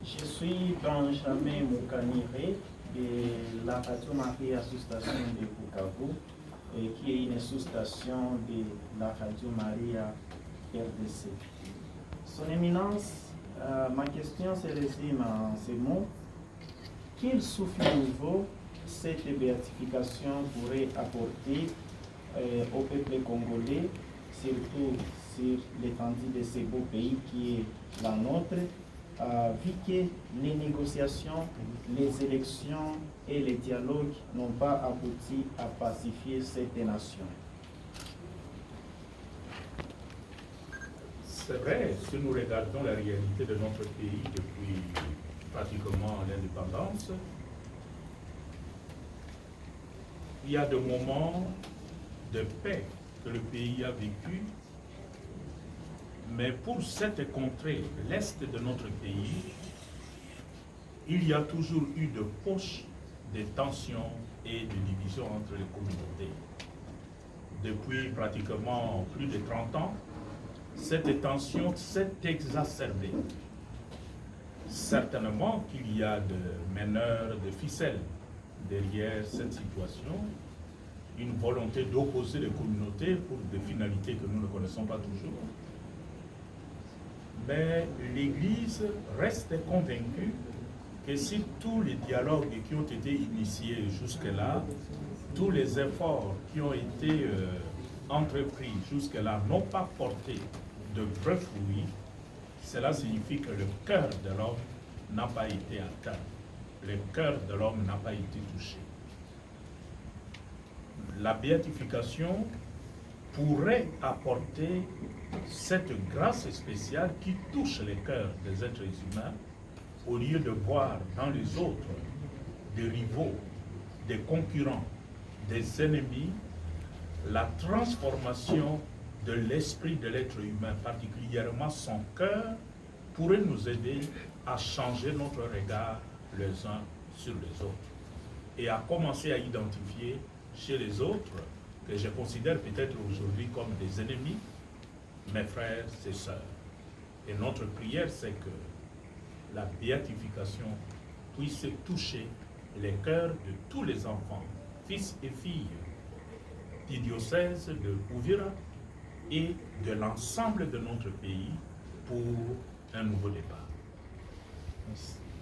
Je suis Benjamin Moukanire de la Radio Maria Association de Bukavu, qui est une association de la Radio Maria RDC. Son Éminence, ma question se résume en ces mots. Quel souffle nouveau cette béatification pourrait apporter au peuple congolais, surtout sur l'étendue de ce beau pays qui est la nôtre, vu que les négociations, les élections et les dialogues n'ont pas abouti à pacifier cette nation? C'est vrai, si nous regardons la réalité de notre pays depuis pratiquement l'indépendance, il y a des moments de paix que le pays a vécu, mais pour cette contrée, l'est de notre pays, il y a toujours eu de poches de tensions et de divisions entre les communautés. Depuis pratiquement plus de 30 ans, cette tension s'est exacerbée. Certainement qu'il y a de meneurs de ficelles derrière cette situation, une volonté d'opposer les communautés pour des finalités que nous ne connaissons pas toujours. Mais l'Église reste convaincue que si tous les dialogues qui ont été initiés jusque-là, tous les efforts qui ont été entrepris jusque-là n'ont pas porté de vrais fruits, cela signifie que le cœur de l'homme n'a pas été atteint. Le cœur de l'homme n'a pas été touché. La béatification pourrait apporter cette grâce spéciale qui touche les cœurs des êtres humains, au lieu de voir dans les autres des rivaux, des concurrents, des ennemis, la transformation de l'esprit de l'être humain, particulièrement son cœur, pourrait nous aider à changer notre regard les uns sur les autres et à commencer à identifier chez les autres, que je considère peut-être aujourd'hui comme des ennemis, mes frères et sœurs. Et notre prière, c'est que la béatification puisse toucher les cœurs de tous les enfants, fils et filles du diocèse de Uvira et de l'ensemble de notre pays pour un nouveau départ. Merci.